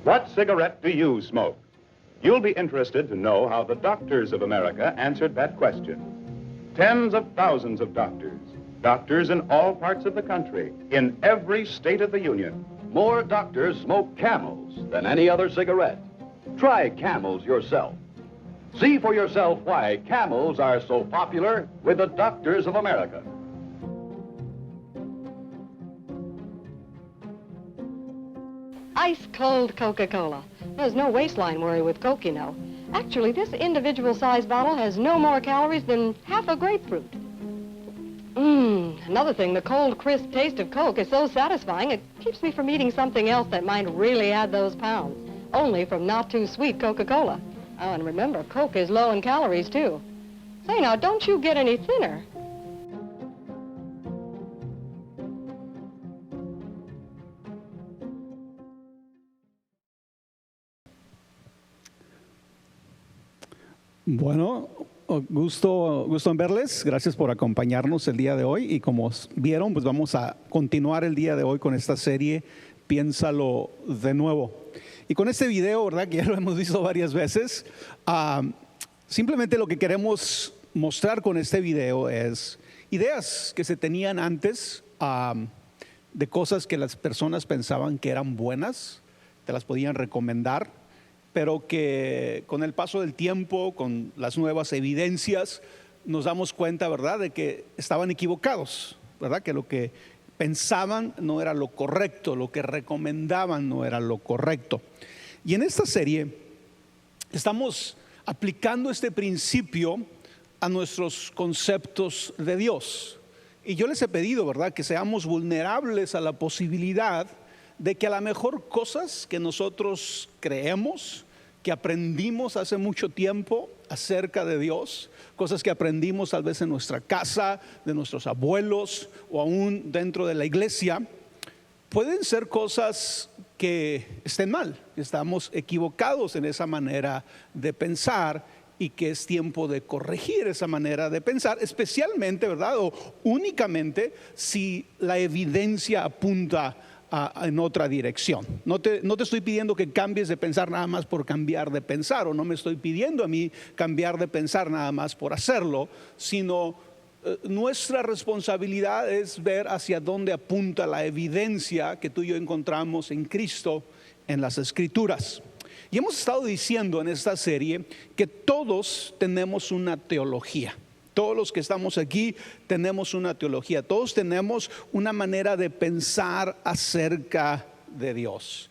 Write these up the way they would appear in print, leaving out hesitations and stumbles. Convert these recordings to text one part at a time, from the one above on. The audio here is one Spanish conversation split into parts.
What cigarette do you smoke? You'll be interested to know how the doctors of America answered that question. Tens of thousands of doctors in all parts of the country, in every state of the Union. More doctors smoke Camels than any other cigarette. Try Camels yourself. See for yourself why Camels are so popular with the doctors of America. Ice-cold Coca-Cola. There's no waistline worry with Coke, you know. Actually, this individual-sized bottle has no more calories than half a grapefruit. Another thing, the cold, crisp taste of Coke is so satisfying, it keeps me from eating something else that might really add those pounds. Only from not-too-sweet Coca-Cola. Oh, and remember, Coke is low in calories, too. Say, now, don't you get any thinner. Bueno, gusto en verles. Gracias por acompañarnos el día de hoy. Y como vieron, pues vamos a continuar el día de hoy con esta serie, Piénsalo de nuevo. Y con este video, ¿verdad? Que ya lo hemos visto varias veces. Simplemente lo que queremos mostrar con este video es ideas que se tenían antes de cosas que las personas pensaban que eran buenas, te las podían recomendar, pero que con el paso del tiempo, con las nuevas evidencias, nos damos cuenta, ¿verdad?, de que estaban equivocados, ¿verdad? Que lo que pensaban no era lo correcto, lo que recomendaban no era lo correcto. Y en esta serie estamos aplicando este principio a nuestros conceptos de Dios. Y yo les he pedido, ¿verdad?, que seamos vulnerables a la posibilidad de que a lo mejor cosas que nosotros creemos, que aprendimos hace mucho tiempo acerca de Dios, cosas que aprendimos tal vez en nuestra casa, de nuestros abuelos o aún dentro de la iglesia, pueden ser cosas que estén mal, que estamos equivocados en esa manera de pensar y que es tiempo de corregir esa manera de pensar, especialmente, ¿verdad?, o únicamente si la evidencia apunta en otra dirección. No te estoy pidiendo que cambies de pensar nada más por cambiar de pensar, o no me estoy pidiendo a mí cambiar de pensar nada más por hacerlo, sino nuestra responsabilidad es ver hacia dónde apunta la evidencia que tú y yo encontramos en Cristo en las Escrituras. Y hemos estado diciendo en esta serie que todos tenemos una teología. Todos los que estamos aquí tenemos una teología, todos tenemos una manera de pensar acerca de Dios.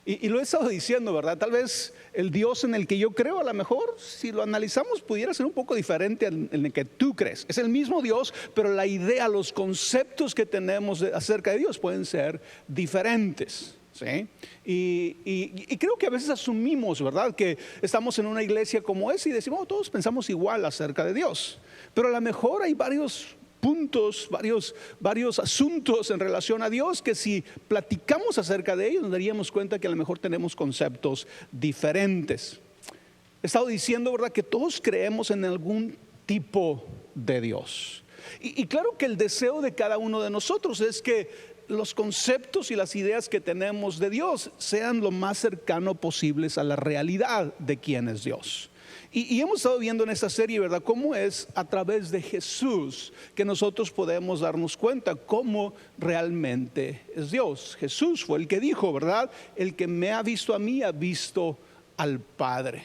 Y lo he estado diciendo, ¿verdad? Tal vez el Dios en el que yo creo, a lo mejor, si lo analizamos, pudiera ser un poco diferente en el que tú crees. Es el mismo Dios, pero la idea, los conceptos que tenemos acerca de Dios pueden ser diferentes. ¿Sí? Y creo que a veces asumimos, ¿verdad?, que estamos en una iglesia como esa y decimos, oh, todos pensamos igual acerca de Dios. Pero a lo mejor hay varios puntos, varios asuntos en relación a Dios que si platicamos acerca de ellos nos daríamos cuenta que a lo mejor tenemos conceptos diferentes. He estado diciendo, ¿verdad?, que todos creemos en algún tipo de Dios. Y claro que el deseo de cada uno de nosotros es que los conceptos y las ideas que tenemos de Dios sean lo más cercano posibles a la realidad de quién es Dios. Y hemos estado viendo en esta serie, ¿verdad?, cómo es a través de Jesús que nosotros podemos darnos cuenta cómo realmente es Dios. Jesús fue el que dijo, ¿verdad?, el que me ha visto a mí ha visto al Padre.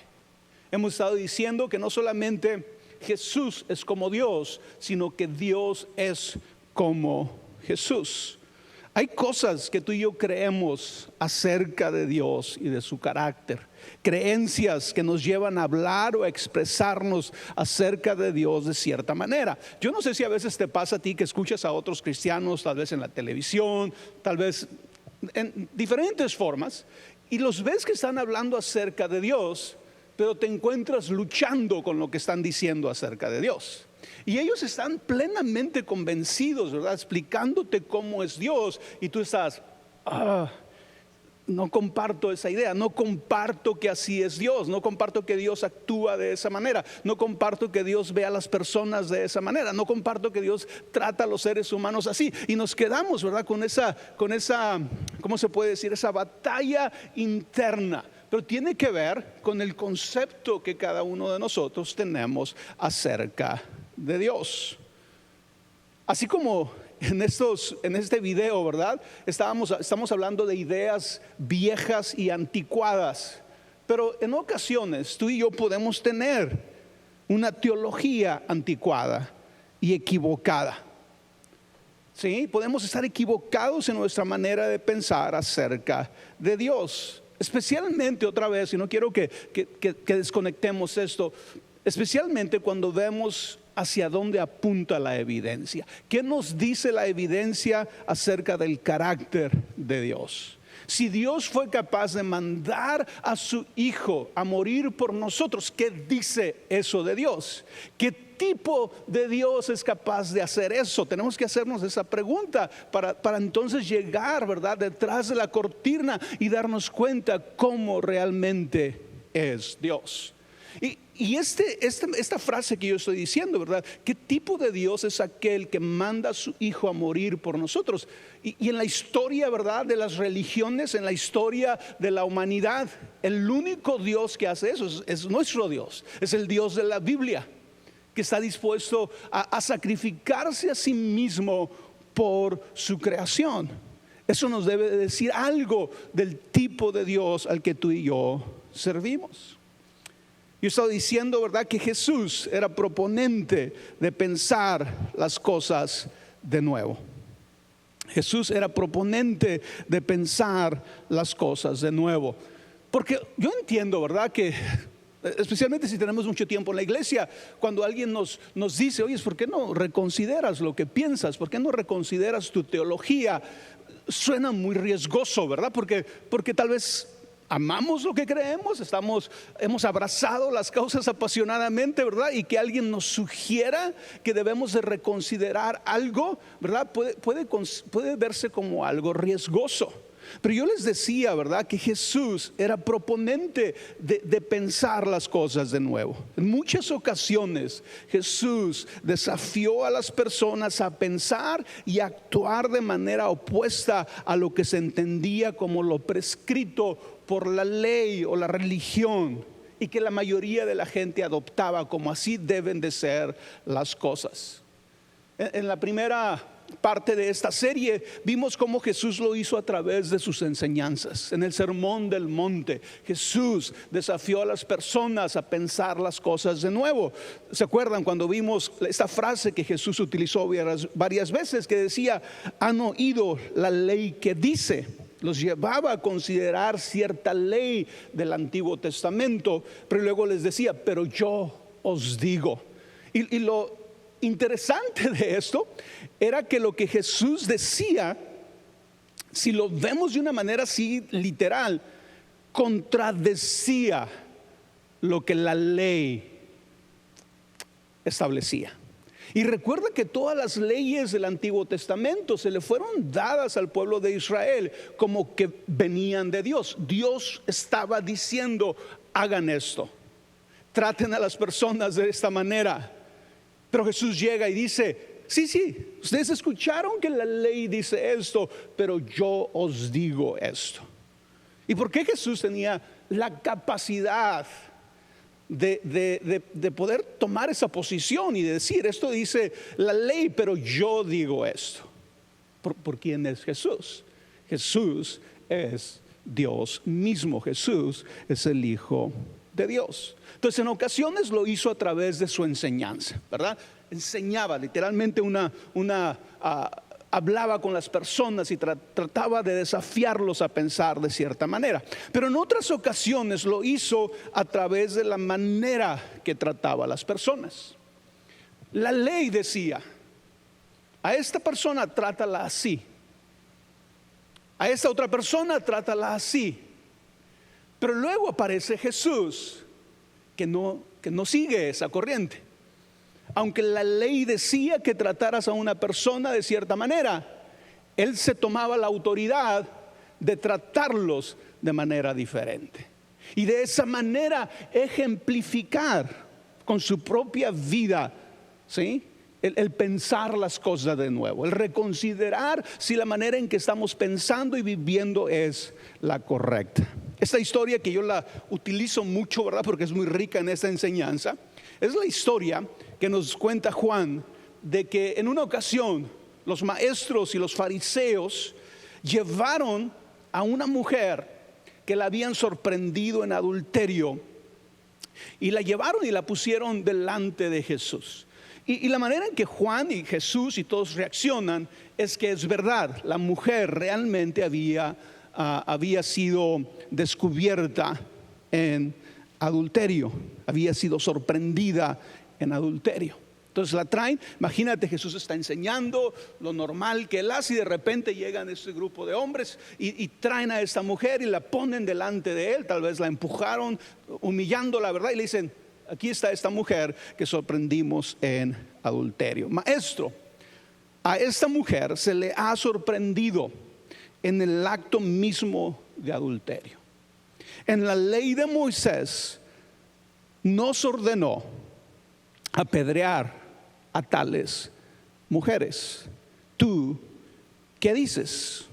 Hemos estado diciendo que no solamente Jesús es como Dios, sino que Dios es como Jesús. Hay cosas que tú y yo creemos acerca de Dios y de su carácter, creencias que nos llevan a hablar o a expresarnos acerca de Dios de cierta manera. Yo no sé si a veces te pasa a ti que escuchas a otros cristianos, tal vez en la televisión, tal vez en diferentes formas, y los ves que están hablando acerca de Dios, pero te encuentras luchando con lo que están diciendo acerca de Dios. Y ellos están plenamente convencidos, ¿verdad?, explicándote cómo es Dios, y tú estás, no comparto esa idea, no comparto que así es Dios, no comparto que Dios actúa de esa manera, no comparto que Dios ve a las personas de esa manera, no comparto que Dios trata a los seres humanos así. Y nos quedamos, ¿verdad? Con esa, ¿cómo se puede decir? Esa batalla interna. Pero tiene que ver con el concepto que cada uno de nosotros tenemos acerca de Dios. Así como en este video, ¿verdad? Estamos hablando de ideas viejas y anticuadas. Pero en ocasiones tú y yo podemos tener una teología anticuada y equivocada. ¿Sí? Podemos estar equivocados en nuestra manera de pensar acerca de Dios. Especialmente, otra vez, y no quiero que desconectemos esto, especialmente cuando vemos hacia dónde apunta la evidencia. ¿Qué nos dice la evidencia acerca del carácter de Dios? Si Dios fue capaz de mandar a su Hijo a morir por nosotros, ¿qué dice eso de Dios? ¿Qué tipo de Dios es capaz de hacer eso? Tenemos que hacernos esa pregunta para entonces llegar, ¿verdad?, detrás de la cortina y darnos cuenta cómo realmente es Dios. Y esta frase que yo estoy diciendo, ¿verdad? ¿Qué tipo de Dios es aquel que manda a su Hijo a morir por nosotros? Y en la historia, ¿verdad?, de las religiones, en la historia de la humanidad, el único Dios que hace eso es nuestro Dios, es el Dios de la Biblia, que está dispuesto a sacrificarse a sí mismo por su creación. Eso nos debe decir algo del tipo de Dios al que tú y yo servimos. Yo estaba diciendo, ¿verdad?, que Jesús era proponente de pensar las cosas de nuevo. Jesús era proponente de pensar las cosas de nuevo. Porque yo entiendo, ¿verdad?, que especialmente si tenemos mucho tiempo en la iglesia, cuando alguien nos dice, oye, ¿por qué no reconsideras lo que piensas? ¿Por qué no reconsideras tu teología? Suena muy riesgoso, ¿verdad? Porque tal vez amamos lo que creemos, hemos abrazado las causas apasionadamente, ¿verdad? Y que alguien nos sugiera que debemos de reconsiderar algo, ¿verdad? Puede verse como algo riesgoso. Pero yo les decía, ¿verdad?, que Jesús era proponente de pensar las cosas de nuevo. En muchas ocasiones Jesús desafió a las personas a pensar y actuar de manera opuesta a lo que se entendía como lo prescrito por la ley o la religión, y que la mayoría de la gente adoptaba como así deben de ser las cosas. En la primera parte de esta serie vimos cómo Jesús lo hizo a través de sus enseñanzas. En el Sermón del Monte, Jesús desafió a las personas a pensar las cosas de nuevo. ¿Se acuerdan cuando vimos esta frase que Jesús utilizó varias veces, que decía, han oído la ley que dice? Los llevaba a considerar cierta ley del Antiguo Testamento, pero luego les decía, pero yo os digo. Y lo interesante de esto era que lo que Jesús decía, si lo vemos de una manera así literal, contradecía lo que la ley establecía. Y recuerda que todas las leyes del Antiguo Testamento se le fueron dadas al pueblo de Israel como que venían de Dios. Dios estaba diciendo, hagan esto, traten a las personas de esta manera. Pero Jesús llega y dice, sí, ustedes escucharon que la ley dice esto, pero yo os digo esto. ¿Y por qué Jesús tenía la capacidad de poder tomar esa posición y decir, esto dice la ley, pero yo digo esto? ¿Por quién es Jesús? Jesús es Dios mismo. Jesús es el Hijo de Dios. Entonces, en ocasiones lo hizo a través de su enseñanza, ¿verdad? Enseñaba literalmente hablaba con las personas y trataba de desafiarlos a pensar de cierta manera. Pero en otras ocasiones lo hizo a través de la manera que trataba a las personas. La ley decía, a esta persona trátala así, a esta otra persona trátala así. Pero luego aparece Jesús que no sigue esa corriente. Aunque la ley decía que trataras a una persona de cierta manera, él se tomaba la autoridad de tratarlos de manera diferente. Y de esa manera ejemplificar con su propia vida, ¿sí?, el pensar las cosas de nuevo, el reconsiderar si la manera en que estamos pensando y viviendo es la correcta. Esta historia que yo la utilizo mucho, ¿verdad?, porque es muy rica en esta enseñanza, es la historia que nos cuenta Juan de que en una ocasión los maestros y los fariseos llevaron a una mujer que la habían sorprendido en adulterio y la llevaron y la pusieron delante de Jesús. Y la manera en que Juan y Jesús y todos reaccionan es que es verdad, la mujer realmente había sido descubierta en adulterio, había sido sorprendida en adulterio. Entonces la traen, imagínate, Jesús está enseñando lo normal que él hace y de repente llegan este grupo de hombres y traen a esta mujer y la ponen delante de él, tal vez la empujaron humillándola, ¿verdad? Y le dicen, aquí está esta mujer que sorprendimos en adulterio. Maestro, a esta mujer se le ha sorprendido en el acto mismo de adulterio. En la ley de Moisés nos ordenó apedrear a tales mujeres. ¿Tú qué dices?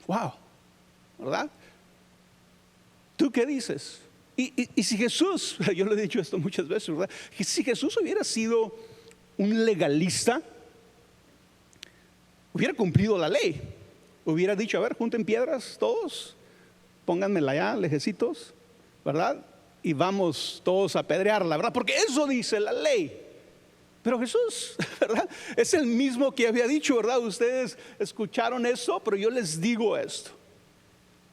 Wow, ¿verdad? ¿Tú qué dices? Y si Jesús, yo le he dicho esto muchas veces, ¿verdad?, si Jesús hubiera sido un legalista, hubiera cumplido la ley, hubiera dicho, a ver, junten piedras todos, pónganmela allá, lejecitos, ¿verdad?, y vamos todos a apedrearla, ¿verdad?, porque eso dice la ley. Pero Jesús, ¿verdad?, es el mismo que había dicho, ¿verdad? Ustedes escucharon eso, pero yo les digo esto.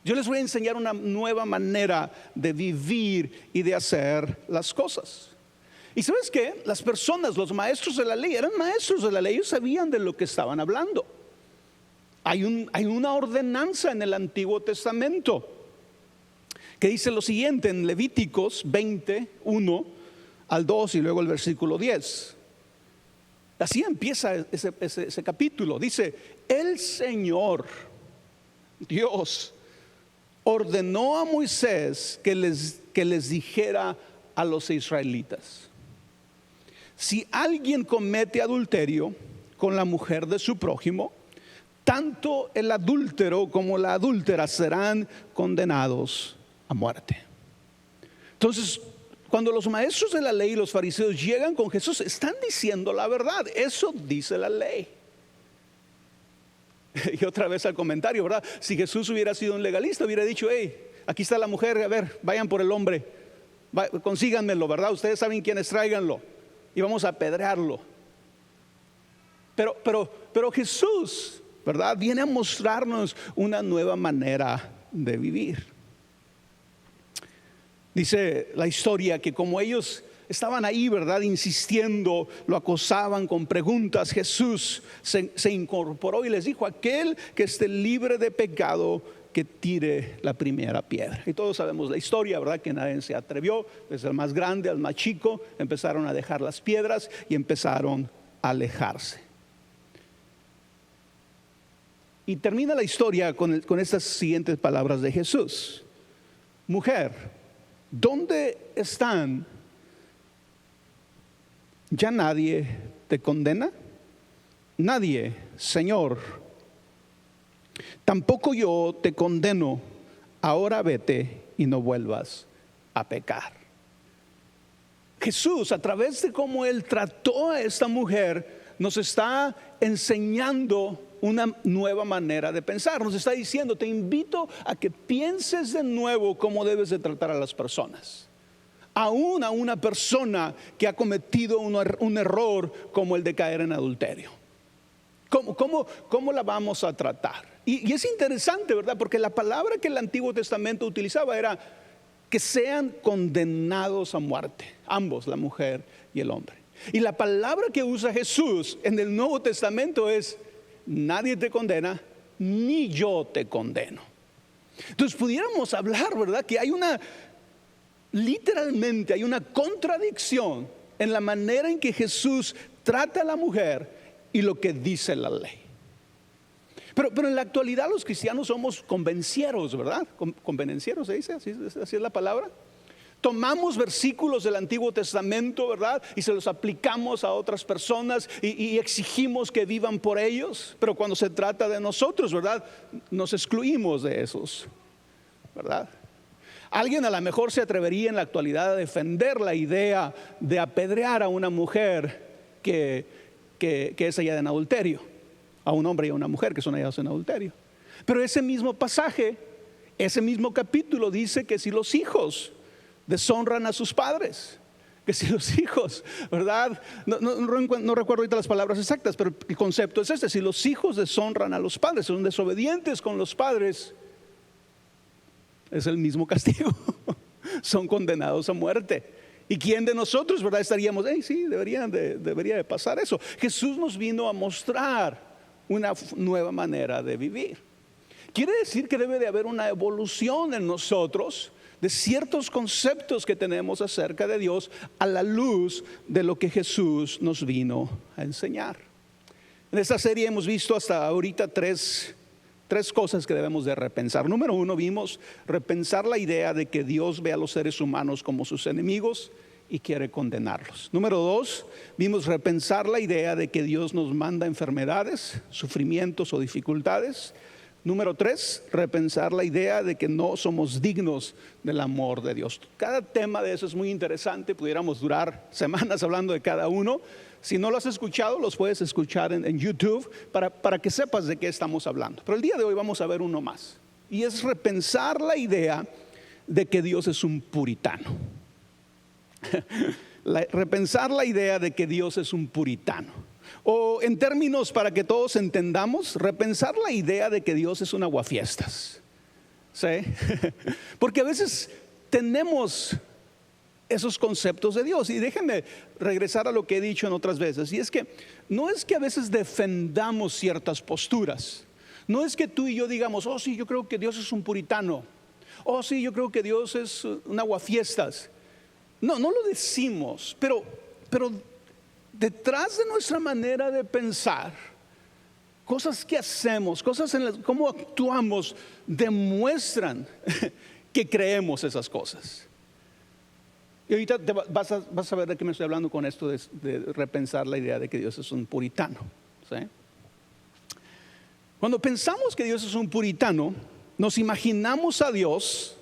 Yo les voy a enseñar una nueva manera de vivir y de hacer las cosas. Y ¿sabes qué? Las personas, los maestros de la ley, eran maestros de la ley, ellos sabían de lo que estaban hablando. Hay una ordenanza en el Antiguo Testamento que dice lo siguiente en Levíticos 20, 1 al 2 y luego el versículo 10. Así empieza ese capítulo. Dice, el Señor Dios ordenó a Moisés que les dijera a los israelitas: si alguien comete adulterio con la mujer de su prójimo, tanto el adúltero como la adúltera serán condenados a muerte. Entonces, cuando los maestros de la ley y los fariseos llegan con Jesús, están diciendo la verdad. Eso dice la ley. Y otra vez al comentario, ¿verdad? Si Jesús hubiera sido un legalista, hubiera dicho, hey, aquí está la mujer, a ver, vayan por el hombre, consíganmelo, ¿verdad? Ustedes saben quiénes, tráiganlo y vamos a apedrearlo. Pero Jesús, ¿verdad?, viene a mostrarnos una nueva manera de vivir. Dice la historia que como ellos estaban ahí, ¿verdad?, insistiendo, lo acosaban con preguntas, Jesús se incorporó y les dijo: aquel que esté libre de pecado, que tire la primera piedra. Y todos sabemos la historia, ¿verdad?, que nadie se atrevió, desde el más grande al más chico, empezaron a dejar las piedras y empezaron a alejarse. Y termina la historia con estas siguientes palabras de Jesús: mujer, ¿dónde están? ¿Ya nadie te condena? Nadie, Señor. Tampoco yo te condeno. Ahora vete y no vuelvas a pecar. Jesús, a través de cómo Él trató a esta mujer, nos está enseñando una nueva manera de pensar. Nos está diciendo: te invito a que pienses de nuevo cómo debes de tratar a las personas. Aún a una persona que ha cometido un error como el de caer en adulterio. ¿Cómo la vamos a tratar? Y es interesante, ¿verdad? Porque la palabra que el Antiguo Testamento utilizaba era que sean condenados a muerte, ambos, la mujer y el hombre. Y la palabra que usa Jesús en el Nuevo Testamento es: nadie te condena, ni yo te condeno. Entonces pudiéramos hablar, ¿verdad?, que literalmente hay una contradicción en la manera en que Jesús trata a la mujer y lo que dice la ley. Pero en la actualidad los cristianos somos convencieros, ¿verdad? Convenencieros, ¿se dice? ¿Así es la palabra? Tomamos versículos del Antiguo Testamento, ¿verdad? Y se los aplicamos a otras personas y exigimos que vivan por ellos. Pero cuando se trata de nosotros, ¿verdad? Nos excluimos de esos, ¿verdad? Alguien a lo mejor se atrevería en la actualidad a defender la idea de apedrear a una mujer que es hallada en adulterio, a un hombre y a una mujer que son hallados en adulterio. Pero ese mismo pasaje, ese mismo capítulo dice que si los hijos deshonran a sus padres, que si los hijos, ¿verdad? No recuerdo ahorita las palabras exactas, pero el concepto es este: si los hijos deshonran a los padres, son desobedientes con los padres, es el mismo castigo. Son condenados a muerte. ¿Y quién de nosotros, verdad, estaríamos? Sí, debería de pasar eso. Jesús nos vino a mostrar una nueva manera de vivir. Quiere decir que debe de haber una evolución en nosotros de ciertos conceptos que tenemos acerca de Dios a la luz de lo que Jesús nos vino a enseñar. En esta serie hemos visto hasta ahorita tres cosas que debemos de repensar. Número 1, vimos repensar la idea de que Dios ve a los seres humanos como sus enemigos y quiere condenarlos. Número 2, vimos repensar la idea de que Dios nos manda enfermedades, sufrimientos o dificultades. Número 3, repensar la idea de que no somos dignos del amor de Dios. Cada tema de eso es muy interesante, pudiéramos durar semanas hablando de cada uno. Si no lo has escuchado, los puedes escuchar en YouTube para que sepas de qué estamos hablando. Pero el día de hoy vamos a ver uno más. Y es repensar la idea de que Dios es un puritano. Repensar la idea de que Dios es un puritano. O en términos para que todos entendamos, repensar la idea de que Dios es un aguafiestas. ¿Sí? Porque a veces tenemos esos conceptos de Dios. Y déjenme regresar a lo que he dicho en otras veces. Y es que no es que a veces defendamos ciertas posturas. No es que tú y yo digamos: oh sí, yo creo que Dios es un puritano. Oh sí, yo creo que Dios es un aguafiestas. No lo decimos. Pero detrás de nuestra manera de pensar, cosas que hacemos, cosas en cómo actuamos, demuestran que creemos esas cosas. Y ahorita vas a ver de qué me estoy hablando con esto de repensar la idea de que Dios es un puritano. ¿Sí? Cuando pensamos que Dios es un puritano, nos imaginamos a Dios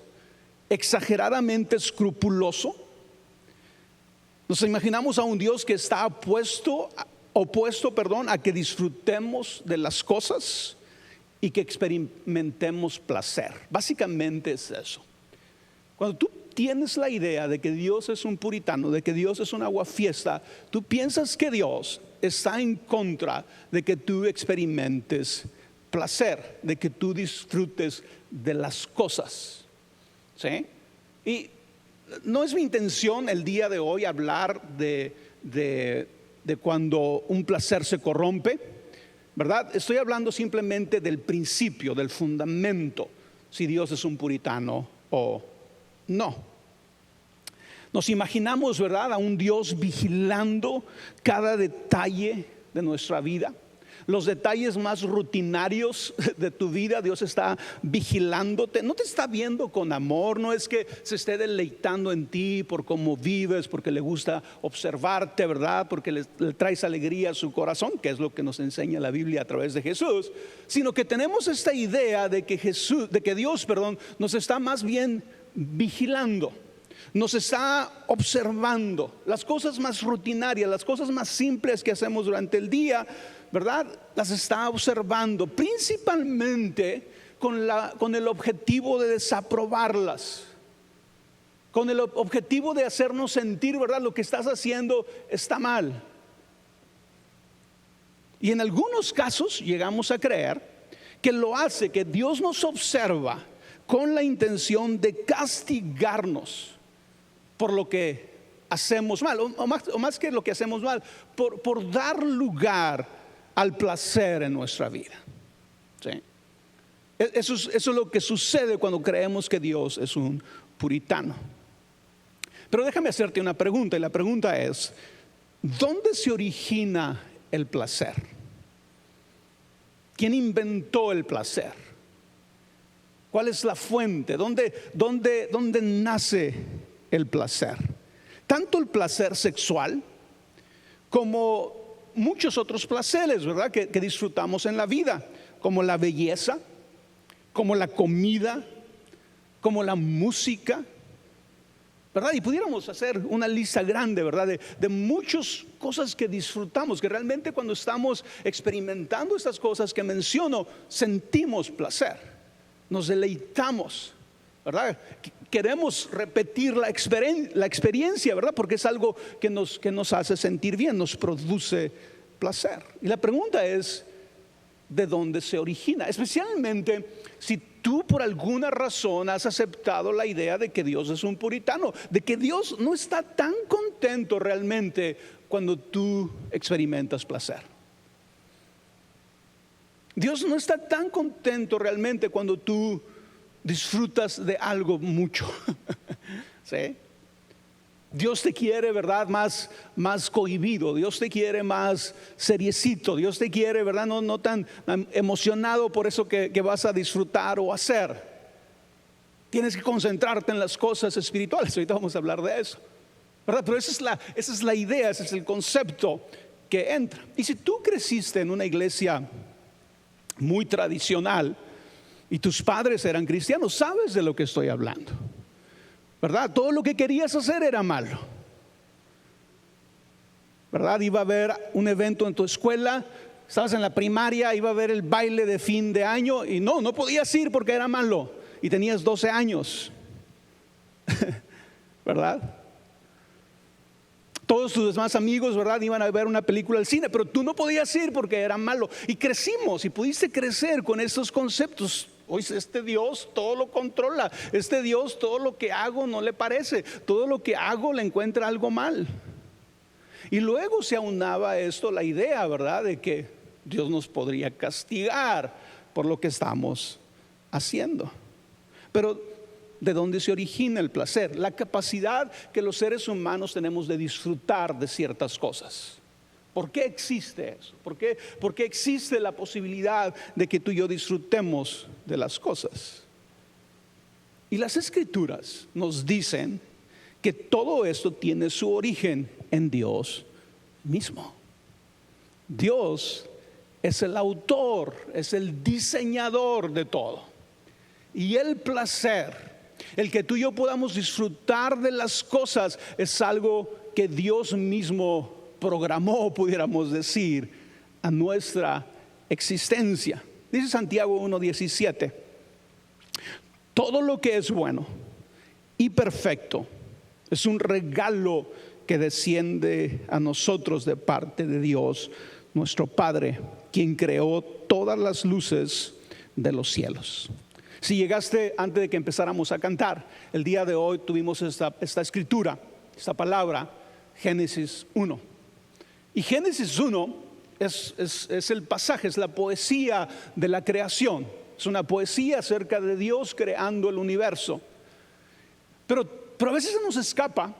exageradamente escrupuloso. Nos imaginamos a un Dios que está opuesto a que disfrutemos de las cosas y que experimentemos placer. Básicamente es eso. Cuando tú tienes la idea de que Dios es un puritano, de que Dios es un aguafiesta, tú piensas que Dios está en contra de que tú experimentes placer, de que tú disfrutes de las cosas. ¿Sí? Y no es mi intención el día de hoy hablar de cuando un placer se corrompe, ¿verdad? Estoy hablando simplemente del principio, del fundamento, si Dios es un puritano o no. Nos imaginamos, ¿verdad?, a un Dios vigilando cada detalle de nuestra vida. Los detalles más rutinarios de tu vida, Dios está vigilándote. No te está viendo con amor, no es que se esté deleitando en ti por cómo vives, porque le gusta observarte, ¿verdad? Porque le traes alegría a su corazón, que es lo que nos enseña la Biblia a través de Jesús. Sino que tenemos esta idea de que Dios nos está más bien vigilando. Nos está observando las cosas más rutinarias, las cosas más simples que hacemos durante el día, ¿verdad? Las está observando principalmente con el objetivo de desaprobarlas, con el objetivo de hacernos sentir, ¿verdad?, lo que estás haciendo está mal. Y en algunos casos llegamos a creer que lo hace, que Dios nos observa con la intención de castigarnos por lo que hacemos mal, o más que lo que hacemos mal, por dar lugar al placer en nuestra vida. ¿Sí? Eso es lo que sucede cuando creemos que Dios es un puritano. Pero déjame hacerte una pregunta, y la pregunta es: ¿dónde se origina el placer? ¿Quién inventó el placer? ¿Cuál es la fuente? ¿Dónde nace el placer? Tanto el placer sexual como muchos otros placeres, ¿verdad? Que disfrutamos en la vida, como la belleza, como la comida, como la música, ¿verdad? Y pudiéramos hacer una lista grande, ¿verdad? De muchas cosas que disfrutamos, que realmente cuando estamos experimentando estas cosas que menciono, sentimos placer, nos deleitamos, ¿verdad? Queremos repetir la experiencia, ¿verdad? Porque es algo que nos hace sentir bien, nos produce placer. Y la pregunta es, ¿de dónde se origina? Especialmente si tú por alguna razón has aceptado la idea de que Dios es un puritano, de que Dios no está tan contento realmente cuando tú experimentas placer. Dios no está tan contento realmente cuando tú disfrutas de algo mucho. ¿Sí? Dios te quiere, ¿verdad? Más cohibido. Dios te quiere más seriecito. Dios te quiere, ¿verdad? No tan emocionado por eso que vas a disfrutar o hacer. Tienes que concentrarte en las cosas espirituales. Ahorita vamos a hablar de eso, ¿verdad? Pero esa es la idea, ese es el concepto que entra. Y si tú creciste en una iglesia muy tradicional y tus padres eran cristianos, sabes de lo que estoy hablando, ¿verdad? Todo lo que querías hacer era malo, ¿verdad? Iba a haber un evento en tu escuela, estabas en la primaria, iba a haber el baile de fin de año y no podías ir porque era malo y tenías 12 años, ¿verdad? Todos tus demás amigos, ¿verdad? Iban a ver una película al cine, pero tú no podías ir porque era malo. Y crecimos y pudiste crecer con esos conceptos. Hoy este Dios todo lo controla. Este Dios todo lo que hago no le parece. Todo lo que hago le encuentra algo mal. Y luego se aunaba a esto la idea, ¿verdad? De que Dios nos podría castigar por lo que estamos haciendo. Pero ¿de dónde se origina el placer? La capacidad que los seres humanos tenemos de disfrutar de ciertas cosas. ¿Por qué existe eso? ¿Por qué existe la posibilidad de que tú y yo disfrutemos de las cosas? Y las Escrituras nos dicen que todo esto tiene su origen en Dios mismo. Dios es el autor, es el diseñador de todo. Y el placer, el que tú y yo podamos disfrutar de las cosas, es algo que Dios mismo programó, pudiéramos decir, a nuestra existencia. Dice Santiago 1:17: todo lo que es bueno y perfecto es un regalo que desciende a nosotros de parte de Dios, nuestro Padre, quien creó todas las luces de los cielos. Si llegaste antes de que empezáramos a cantar, el día de hoy tuvimos esta escritura, esta palabra, Génesis 1. Y Génesis 1 es el pasaje, es la poesía de la creación. Es una poesía acerca de Dios creando el universo. Pero a veces se nos escapa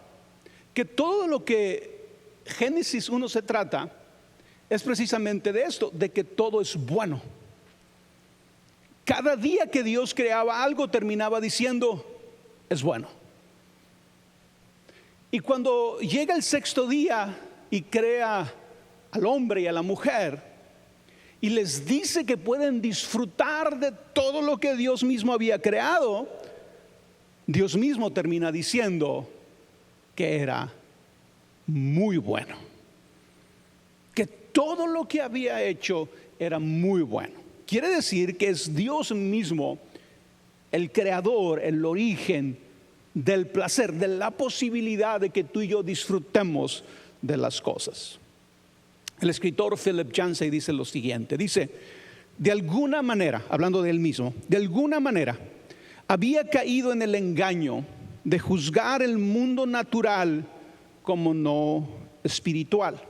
que todo lo que Génesis 1 se trata es precisamente de esto, de que todo es bueno. Cada día que Dios creaba algo terminaba diciendo, es bueno. Y cuando llega el sexto día y crea al hombre y a la mujer y les dice que pueden disfrutar de todo lo que Dios mismo había creado, Dios mismo termina diciendo que era muy bueno, que todo lo que había hecho era muy bueno. Quiere decir que es Dios mismo el creador, el origen del placer, de la posibilidad de que tú y yo disfrutemos de las cosas. El escritor Philip Yancey dice lo siguiente, dice, de alguna manera, hablando de él mismo, de alguna manera había caído en el engaño de juzgar el mundo natural como no espiritual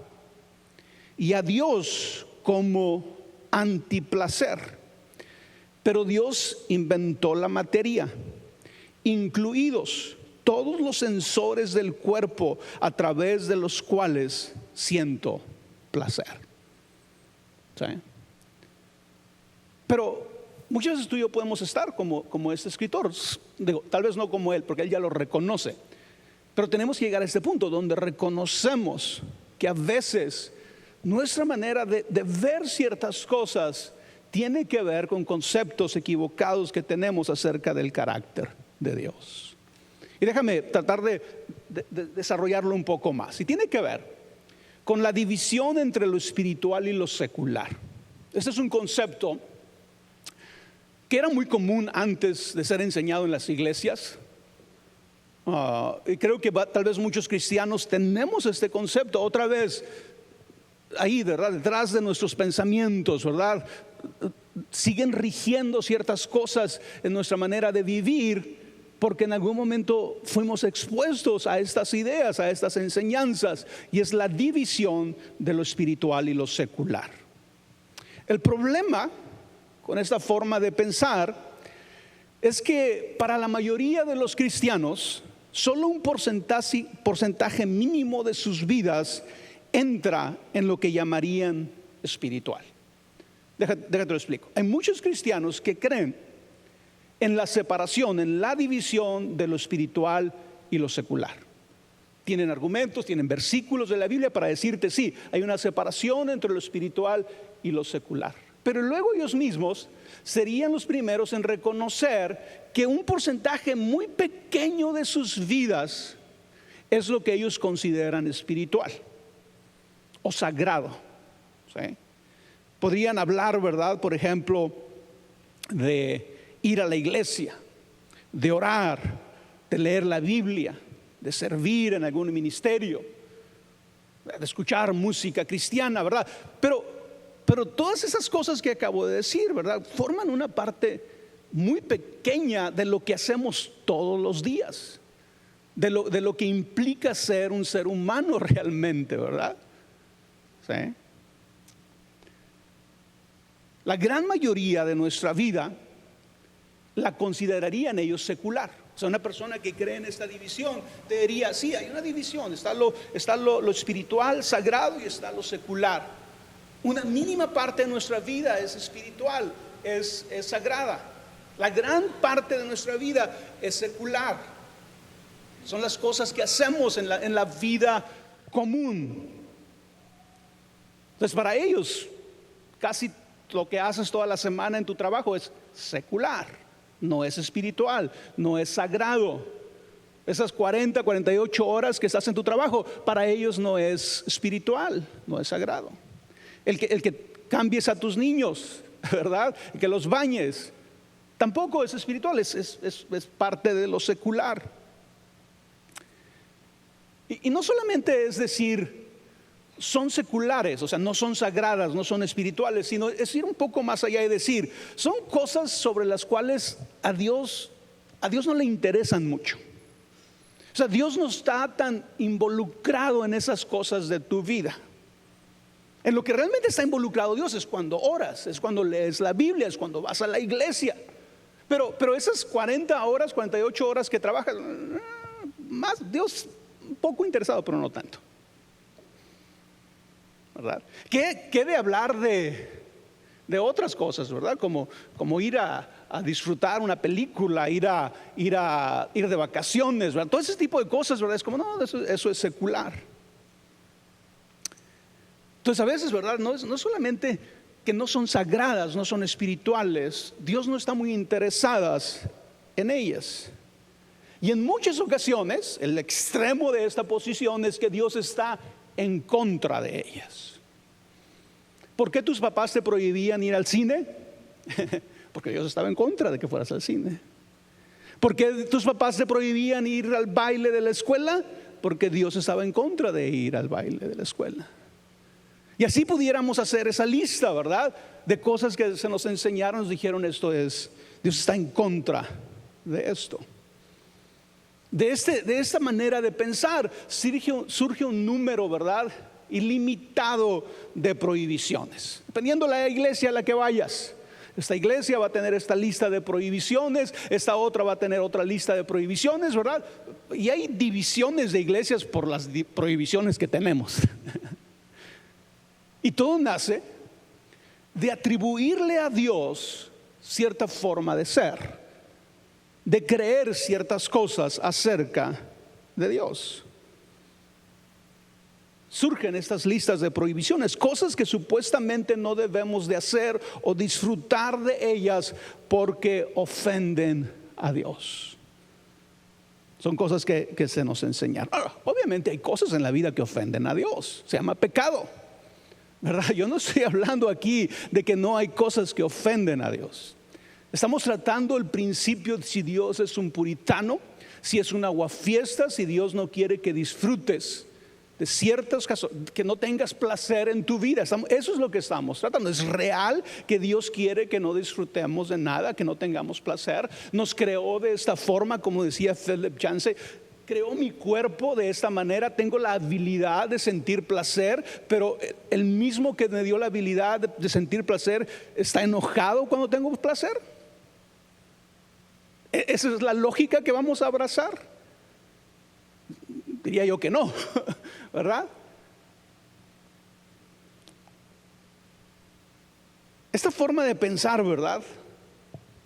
y a Dios como antiplacer. Pero Dios inventó la materia, incluidos todos los sensores del cuerpo a través de los cuales siento placer. ¿Sí? Pero muchas veces tú y yo podemos estar como este escritor. Digo, tal vez no como él, porque él ya lo reconoce. Pero tenemos que llegar a este punto donde reconocemos que a veces nuestra manera de ver ciertas cosas tiene que ver con conceptos equivocados que tenemos acerca del carácter de Dios. Y déjame tratar de desarrollarlo un poco más. Y tiene que ver con la división entre lo espiritual y lo secular. Este es un concepto que era muy común antes de ser enseñado en las iglesias. Y creo que tal vez muchos cristianos tenemos este concepto otra vez ahí, ¿verdad? Detrás de nuestros pensamientos, ¿verdad? Siguen rigiendo ciertas cosas en nuestra manera de vivir, porque en algún momento fuimos expuestos a estas ideas, a estas enseñanzas, y es la división de lo espiritual y lo secular. El problema con esta forma de pensar es que para la mayoría de los cristianos, solo un porcentaje mínimo de sus vidas entra en lo que llamarían espiritual. Déjate lo explico. Hay muchos cristianos que creen en la separación, en la división de lo espiritual y lo secular. Tienen argumentos, tienen versículos de la Biblia para decirte sí, hay una separación entre lo espiritual y lo secular. Pero luego ellos mismos serían los primeros en reconocer que un porcentaje muy pequeño de sus vidas es lo que ellos consideran espiritual o sagrado, ¿sí? Podrían hablar, ¿verdad? Por ejemplo, de ir a la iglesia, de orar, de leer la Biblia, de servir en algún ministerio, de escuchar música cristiana, ¿verdad? Pero todas esas cosas que acabo de decir, ¿verdad? Forman una parte muy pequeña de lo que hacemos todos los días, de lo que implica ser un ser humano realmente, ¿verdad? ¿Sí? La gran mayoría de nuestra vida la considerarían ellos secular. O sea, una persona que cree en esta división te diría, sí, hay una división, está lo espiritual, sagrado, y está lo secular. Una mínima parte de nuestra vida es espiritual, es sagrada. La gran parte de nuestra vida es secular. Son las cosas que hacemos en la vida común. Entonces, para ellos, casi lo que haces toda la semana en tu trabajo es secular, no es espiritual, no es sagrado. Esas 40, 48 horas que estás en tu trabajo, para ellos no es espiritual, no es sagrado. El que cambies a tus niños, ¿verdad? El que los bañes, tampoco es espiritual, es parte de lo secular. Y no solamente es decir, son seculares, o sea, no son sagradas, no son espirituales, sino es ir un poco más allá y decir, son cosas sobre las cuales a Dios no le interesan mucho. O sea, Dios no está tan involucrado en esas cosas de tu vida. En lo que realmente está involucrado Dios es cuando oras, es cuando lees la Biblia, es cuando vas a la iglesia. Pero esas 40 horas, 48 horas que trabajas, más Dios un poco interesado, pero no tanto, ¿verdad? ¿Qué de hablar de otras cosas, ¿verdad? Como ir a disfrutar una película, ir de vacaciones, ¿verdad? Todo ese tipo de cosas, ¿verdad? Es como, no, eso es secular. Entonces a veces, ¿verdad? No solamente que no son sagradas, no son espirituales, Dios no está muy interesado en ellas. Y en muchas ocasiones, el extremo de esta posición es que Dios está en contra de ellas. ¿Por qué tus papás te prohibían ir al cine? Porque Dios estaba en contra de que fueras al cine. ¿Por qué tus papás te prohibían ir al baile de la escuela? Porque Dios estaba en contra de ir al baile de la escuela. Y así pudiéramos hacer esa lista, ¿verdad? De cosas que se nos enseñaron, nos dijeron Dios está en contra de esto. De esta manera de pensar surge un número, ¿verdad?, ilimitado de prohibiciones. Dependiendo de la iglesia a la que vayas, esta iglesia va a tener esta lista de prohibiciones, esta otra va a tener otra lista de prohibiciones, ¿verdad? Y hay divisiones de iglesias por las prohibiciones que tenemos. Y todo nace de atribuirle a Dios cierta forma de ser, de creer ciertas cosas acerca de Dios. Surgen estas listas de prohibiciones, cosas que supuestamente no debemos de hacer o disfrutar de ellas porque ofenden a Dios. Son cosas que se nos enseñaron. Ahora, obviamente hay cosas en la vida que ofenden a Dios, se llama pecado, ¿verdad? Yo no estoy hablando aquí de que no hay cosas que ofenden a Dios. Estamos tratando el principio de si Dios es un puritano, si es un aguafiestas, si Dios no quiere que disfrutes de ciertos casos, que no tengas placer en tu vida. Eso es lo que estamos tratando. Es real que Dios quiere que no disfrutemos de nada, que no tengamos placer. Nos creó de esta forma, como decía Philip Yancey, creó mi cuerpo de esta manera. Tengo la habilidad de sentir placer, pero el mismo que me dio la habilidad de sentir placer está enojado cuando tengo placer. ¿Esa es la lógica que vamos a abrazar? Diría yo que no, ¿verdad? Esta forma de pensar, ¿verdad?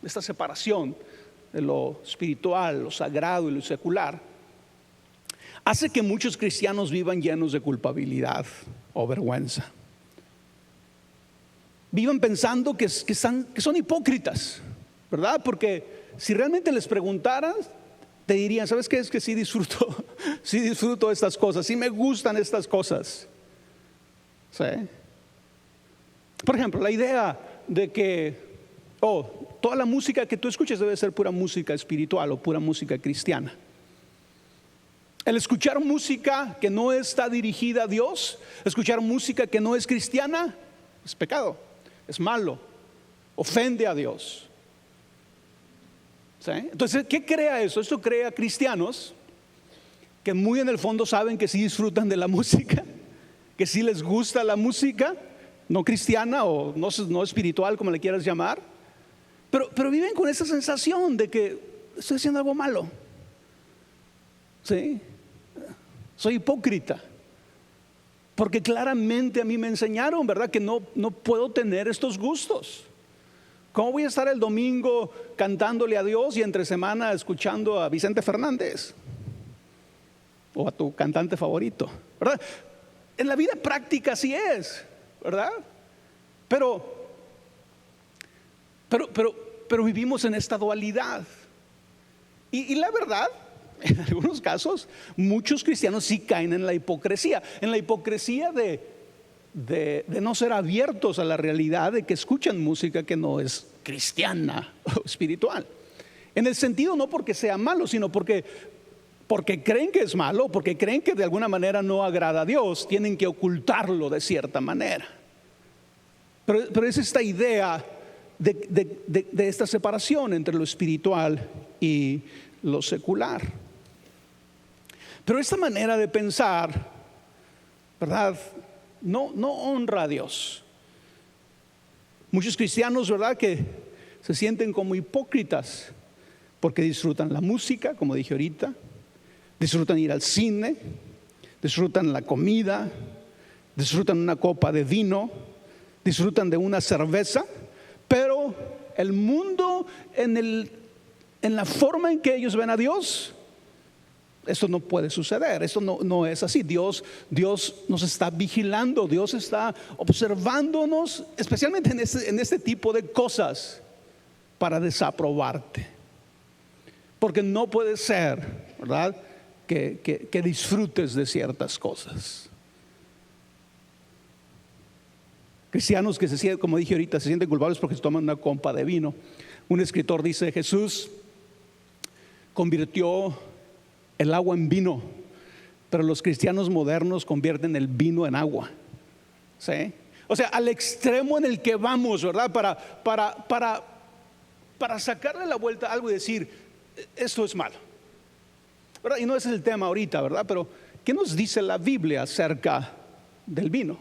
Esta separación de lo espiritual, lo sagrado y lo secular, hace que muchos cristianos vivan llenos de culpabilidad o vergüenza. Vivan pensando que son hipócritas, ¿verdad? Porque si realmente les preguntaran, te dirían, ¿sabes qué? Es que sí disfruto estas cosas, sí me gustan estas cosas. ¿Sí? Por ejemplo, la idea de que toda la música que tú escuches debe ser pura música espiritual o pura música cristiana. El escuchar música que no está dirigida a Dios, escuchar música que no es cristiana, es pecado, es malo, ofende a Dios. ¿Sí? Entonces, ¿qué crea eso? Esto crea cristianos que muy en el fondo saben que sí disfrutan de la música, que sí les gusta la música, no cristiana o no espiritual, como le quieras llamar, pero viven con esa sensación de que estoy haciendo algo malo. ¿Sí? Soy hipócrita, porque claramente a mí me enseñaron, ¿verdad? Que no puedo tener estos gustos. ¿Cómo voy a estar el domingo cantándole a Dios y entre semana escuchando a Vicente Fernández o a tu cantante favorito, ¿verdad? En la vida práctica así es, ¿verdad? Pero vivimos en esta dualidad. Y la verdad, en algunos casos, muchos cristianos sí caen en la hipocresía de no ser abiertos a la realidad de que escuchan música que no es cristiana o espiritual. En el sentido no porque sea malo, sino porque creen que es malo, porque creen que de alguna manera no agrada a Dios, tienen que ocultarlo de cierta manera. Pero es esta idea de esta separación entre lo espiritual y lo secular. Pero esta manera de pensar, ¿verdad?, no honra a Dios. Muchos cristianos, ¿verdad?, que se sienten como hipócritas porque disfrutan la música, como dije ahorita, disfrutan ir al cine, disfrutan la comida, disfrutan una copa de vino, disfrutan de una cerveza, pero el mundo en la forma en que ellos ven a Dios, esto no puede suceder, esto no es así. Dios nos está vigilando, Dios está observándonos, especialmente en este tipo de cosas, para desaprobarte. Porque no puede ser, ¿verdad?, que disfrutes de ciertas cosas. Cristianos que se sienten, como dije ahorita, se sienten culpables porque se toman una copa de vino. Un escritor dice: Jesús convirtió el agua en vino, pero los cristianos modernos convierten el vino en agua. ¿Sí? O sea, al extremo en el que vamos, ¿verdad? Para sacarle la vuelta a algo y decir, esto es malo, ¿verdad? Y no ese es el tema ahorita, ¿verdad? Pero ¿qué nos dice la Biblia acerca del vino?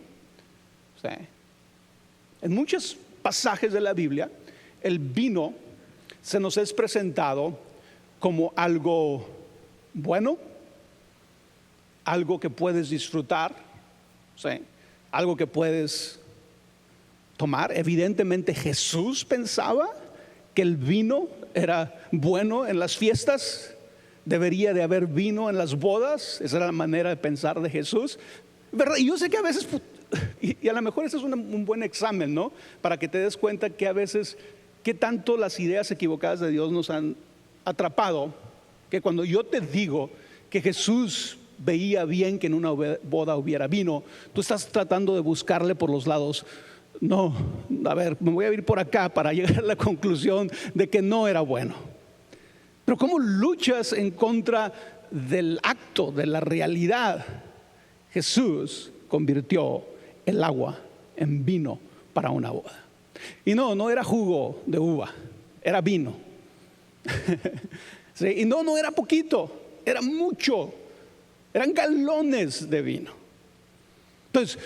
¿Sí? En muchos pasajes de la Biblia, el vino se nos es presentado como algo bueno, algo que puedes disfrutar, ¿sí?, algo que puedes tomar. Evidentemente Jesús pensaba que el vino era bueno en las fiestas. Debería de haber vino en las bodas. Esa era la manera de pensar de Jesús, ¿verdad? Y yo sé que a veces, y a lo mejor ese es un buen examen, ¿no? Para que te des cuenta que a veces, qué tanto las ideas equivocadas de Dios nos han atrapado, que cuando yo te digo que Jesús veía bien que en una boda hubiera vino, tú estás tratando de buscarle por los lados. No, a ver, me voy a ir por acá para llegar a la conclusión de que no era bueno. Pero ¿cómo luchas en contra del acto, de la realidad? Jesús convirtió el agua en vino para una boda. Y no era jugo de uva, era vino. ¿Sí? Y no era poquito, era mucho. Eran galones de vino. Entonces,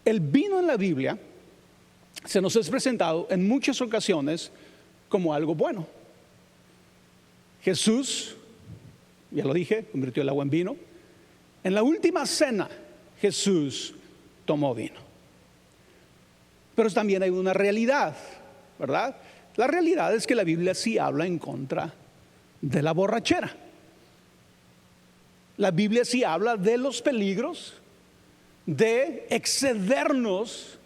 el vino en la Biblia se nos es presentado en muchas ocasiones como algo bueno. Jesús, ya lo dije, convirtió el agua en vino. En la última cena, Jesús tomó vino. Pero también hay una realidad, ¿verdad? La realidad es que la Biblia sí habla en contra de la borrachera. La Biblia sí habla de los peligros de excedernos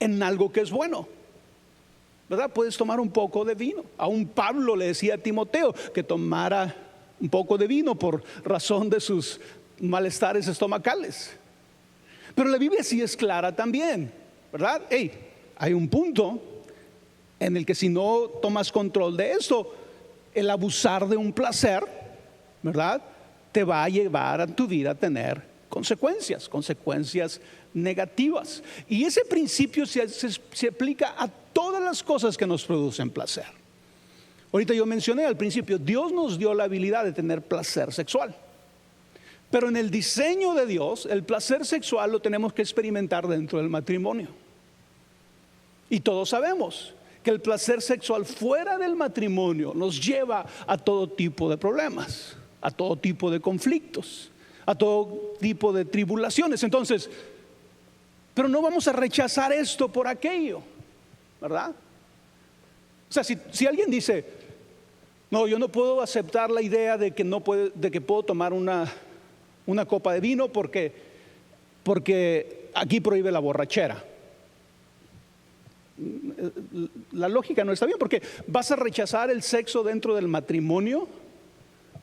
en algo que es bueno, ¿verdad? Puedes tomar un poco de vino. Aún Pablo le decía a Timoteo que tomara un poco de vino por razón de sus malestares estomacales. Pero la Biblia sí es clara también, ¿verdad? Hay un punto en el que si no tomas control de esto, el abusar de un placer, ¿verdad?, te va a llevar a tu vida a tener consecuencias negativas. Y ese principio se aplica a todas las cosas que nos producen placer. Ahorita yo mencioné al principio, Dios nos dio la habilidad de tener placer sexual. Pero en el diseño de Dios, el placer sexual lo tenemos que experimentar dentro del matrimonio. Y todos sabemos que el placer sexual fuera del matrimonio nos lleva a todo tipo de problemas, a todo tipo de conflictos, a todo tipo de tribulaciones. Entonces, pero no vamos a rechazar esto por aquello, ¿verdad? O sea, si alguien dice, no, yo no puedo aceptar la idea de que puedo tomar una copa de vino porque aquí prohíbe la borrachera. La lógica no está bien, porque vas a rechazar el sexo dentro del matrimonio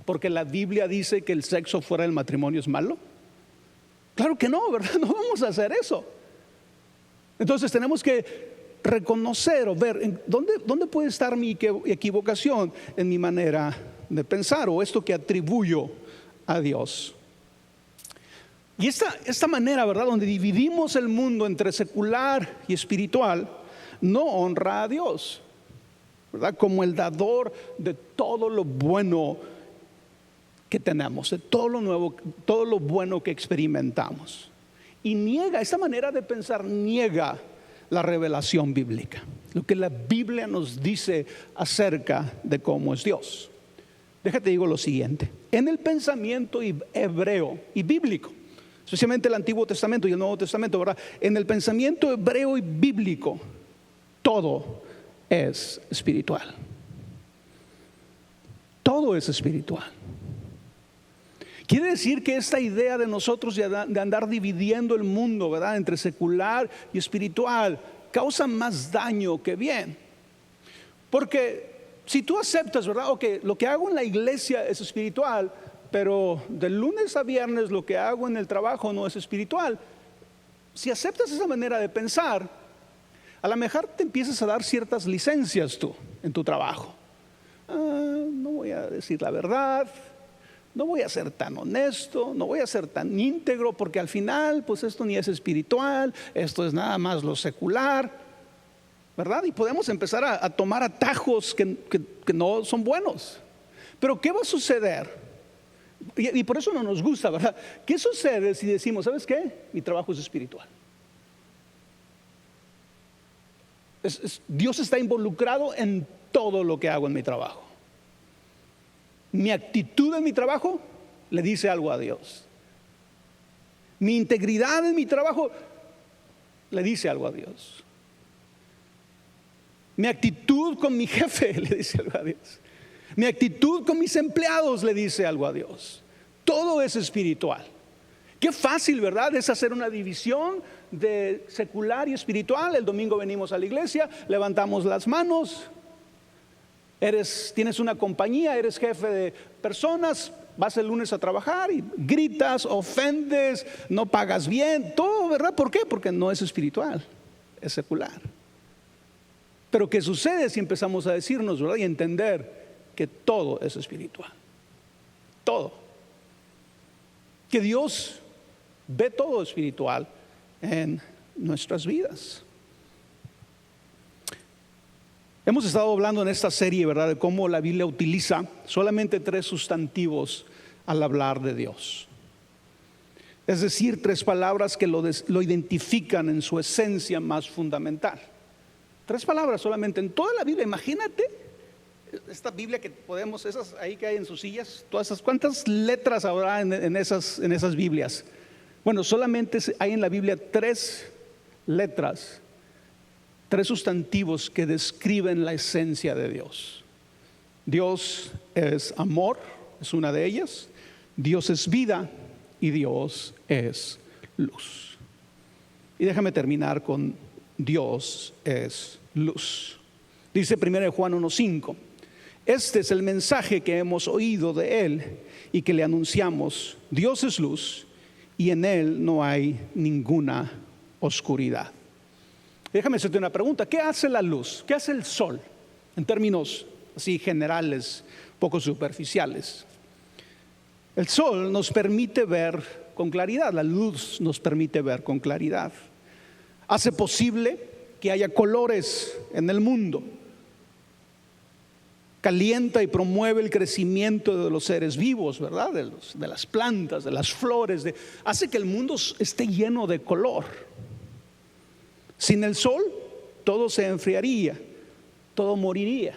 porque la Biblia dice que el sexo fuera del matrimonio es malo. Claro que no, ¿verdad? No vamos a hacer eso. Entonces tenemos que reconocer o ver dónde puede estar mi equivocación en mi manera de pensar o esto que atribuyo a Dios. Y esta manera, ¿verdad?, donde dividimos el mundo entre secular y espiritual, no honra a Dios, ¿verdad?, como el dador de todo lo bueno que tenemos, de todo lo nuevo, todo lo bueno que experimentamos. Y esta manera de pensar niega la revelación bíblica, lo que la Biblia nos dice acerca de cómo es Dios. Déjate digo lo siguiente: en el pensamiento hebreo y bíblico, especialmente el Antiguo Testamento y el Nuevo Testamento, ¿verdad?, en el pensamiento hebreo y bíblico, todo es espiritual. Todo es espiritual. Quiere decir que esta idea de nosotros de andar dividiendo el mundo, ¿verdad?, entre secular y espiritual, causa más daño que bien. Porque si tú aceptas, ¿verdad?, lo que hago en la iglesia es espiritual, pero de lunes a viernes lo que hago en el trabajo no es espiritual. Si aceptas esa manera de pensar, a lo mejor te empiezas a dar ciertas licencias tú en tu trabajo. No voy a decir la verdad, no voy a ser tan honesto, no voy a ser tan íntegro, porque al final pues esto ni es espiritual, esto es nada más lo secular, ¿verdad? Y podemos empezar a tomar atajos que no son buenos. Pero ¿qué va a suceder? Y por eso no nos gusta, ¿verdad? ¿Qué sucede si decimos, ¿sabes qué? Mi trabajo es espiritual. Dios está involucrado en todo lo que hago en mi trabajo. Mi actitud en mi trabajo le dice algo a Dios. Mi integridad en mi trabajo le dice algo a Dios. Mi actitud con mi jefe le dice algo a Dios. Mi actitud con mis empleados le dice algo a Dios. Todo es espiritual. Qué fácil, ¿verdad? Es hacer una división de secular y espiritual. El domingo venimos a la iglesia, levantamos las manos. Tienes una compañía, eres jefe de personas, vas el lunes a trabajar y gritas, ofendes, no pagas bien, todo, ¿verdad? ¿Por qué? Porque no es espiritual, es secular. Pero ¿qué sucede si empezamos a decirnos, ¿verdad? Y entender que todo es espiritual. Todo. Que Dios ve todo espiritual en nuestras vidas. Hemos estado hablando en esta serie, ¿verdad?, de cómo la Biblia utiliza solamente 3 sustantivos al hablar de Dios. Es decir, 3 palabras que lo identifican en su esencia más fundamental. 3 palabras solamente en toda la Biblia. Imagínate esta Biblia que podemos, esas ahí que hay en sus sillas, todas esas, ¿cuántas letras habrá en esas Biblias? Bueno, solamente hay en la Biblia 3 letras, 3 sustantivos que describen la esencia de Dios. Dios es amor, es una de ellas. Dios es vida y Dios es luz. Y déjame terminar con Dios es luz. Dice 1 Juan 1:5. Este es el mensaje que hemos oído de Él y que le anunciamos. Dios es luz y en Él no hay ninguna oscuridad. Déjame hacerte una pregunta. ¿Qué hace la luz? ¿Qué hace el sol? En términos así generales, poco superficiales. El sol nos permite ver con claridad. La luz nos permite ver con claridad. Hace posible que haya colores en el mundo. Calienta y promueve el crecimiento de los seres vivos, ¿verdad? De las plantas, de las flores. Hace que el mundo esté lleno de color. Sin el sol, todo se enfriaría, todo moriría.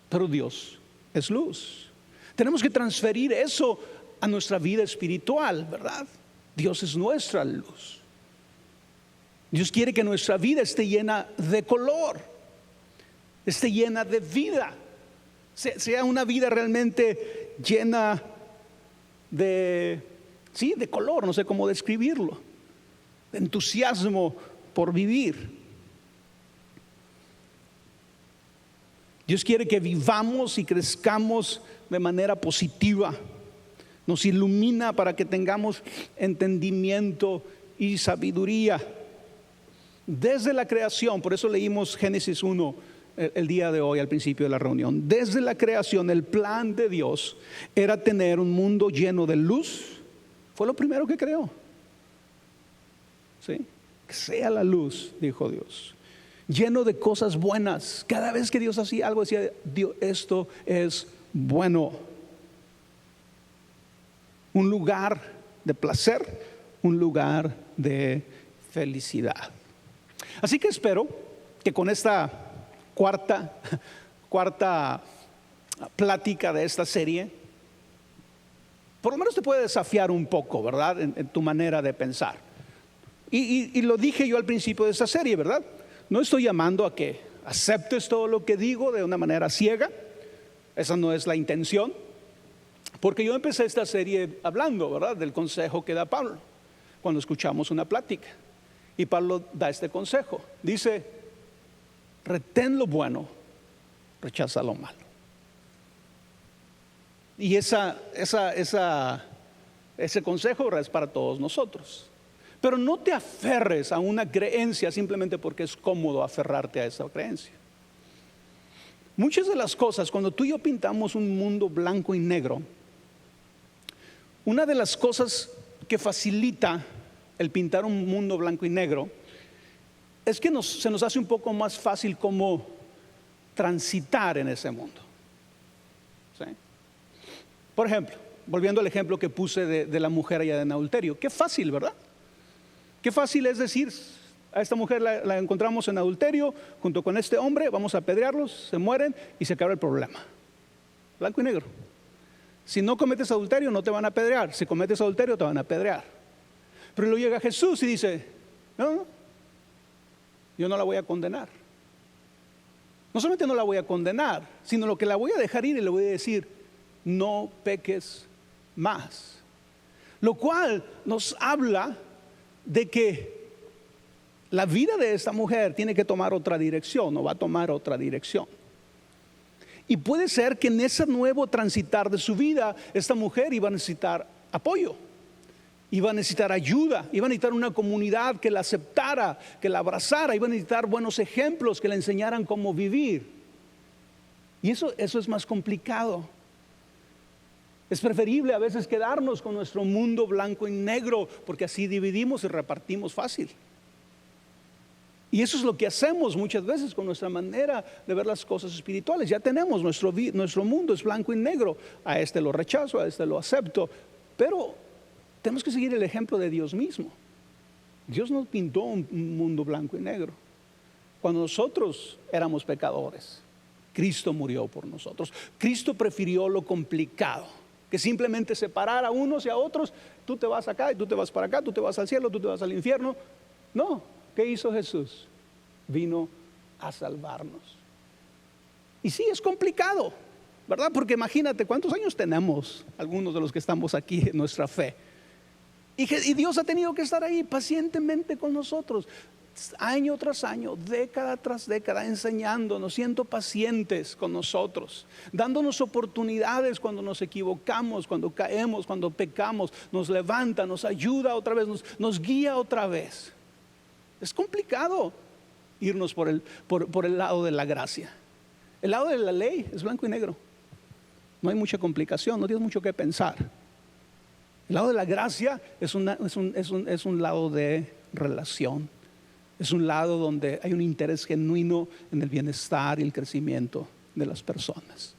Pero Dios es luz. Tenemos que transferir eso a nuestra vida espiritual, ¿verdad? Dios es nuestra luz. Dios quiere que nuestra vida esté llena de color, esté llena de vida, sea una vida realmente llena de color, no sé cómo describirlo, de entusiasmo por vivir. Dios quiere que vivamos y crezcamos de manera positiva. Nos ilumina para que tengamos entendimiento y sabiduría. Desde la creación, por eso leímos Génesis 1 el día de hoy al principio de la reunión. Desde la creación, el plan de Dios era tener un mundo lleno de luz. Fue lo primero que creó. ¿Sí? Que sea la luz, dijo Dios, lleno de cosas buenas. Cada vez que Dios hacía algo, decía: Dios, esto es bueno. Un lugar de placer, un lugar de felicidad. Así que espero que con esta cuarta plática de esta serie, por lo menos te puede desafiar un poco, ¿verdad? En tu manera de pensar. Y lo dije yo al principio de esta serie, ¿verdad? No estoy llamando a que aceptes todo lo que digo de una manera ciega. Esa no es la intención. Porque yo empecé esta serie hablando, ¿verdad?, del consejo que da Pablo cuando escuchamos una plática. Y Pablo da este consejo. Dice: retén lo bueno, rechaza lo malo. Y ese consejo es para todos nosotros. Pero no te aferres a una creencia simplemente porque es cómodo aferrarte a esa creencia. Muchas de las cosas, cuando tú y yo pintamos un mundo blanco y negro, una de las cosas que facilita el pintar un mundo blanco y negro es que se nos hace un poco más fácil cómo transitar en ese mundo. ¿Sí? Por ejemplo, volviendo al ejemplo que puse de la mujer allá en adulterio. Qué fácil, ¿verdad? Qué fácil es decir: a esta mujer la encontramos en adulterio junto con este hombre, vamos a apedrearlos, se mueren y se acaba el problema. Blanco y negro. Si no cometes adulterio no te van a apedrear, si cometes adulterio te van a apedrear. Pero luego llega Jesús y dice: no, yo no la voy a condenar. No solamente no la voy a condenar, sino lo que la voy a dejar ir y le voy a decir, no peques más. Lo cual nos habla de que la vida de esta mujer tiene que tomar otra dirección, o va a tomar otra dirección. Y puede ser que en ese nuevo transitar de su vida, esta mujer iba a necesitar apoyo, iba a necesitar ayuda, iba a necesitar una comunidad que la aceptara, que la abrazara, iba a necesitar buenos ejemplos que le enseñaran cómo vivir. Y eso es más complicado. Es preferible a veces quedarnos con nuestro mundo blanco y negro, porque así dividimos y repartimos fácil. Y eso es lo que hacemos muchas veces con nuestra manera de ver las cosas espirituales. Ya tenemos nuestro mundo es blanco y negro. A este lo rechazo, a este lo acepto. Pero tenemos que seguir el ejemplo de Dios mismo. Dios nos pintó un mundo blanco y negro. Cuando nosotros éramos pecadores, Cristo murió por nosotros. Cristo prefirió lo complicado, que simplemente separar a unos y a otros. Tú te vas acá y tú te vas para acá, tú te vas al cielo, tú te vas al infierno. No. ¿Qué hizo Jesús? Vino a salvarnos. Y sí, es complicado, ¿verdad? Porque imagínate cuántos años tenemos algunos de los que estamos aquí en nuestra fe. Y Dios ha tenido que estar ahí pacientemente con nosotros, año tras año, década tras década, enseñándonos, siendo pacientes con nosotros, dándonos oportunidades cuando nos equivocamos, cuando caemos, cuando pecamos, nos levanta, nos ayuda otra vez, nos guía otra vez. Es complicado irnos por el lado de la gracia. El lado de la ley es blanco y negro. No hay mucha complicación, no tienes mucho que pensar. El lado de la gracia es un lado de relación. Es un lado donde hay un interés genuino en el bienestar y el crecimiento de las personas.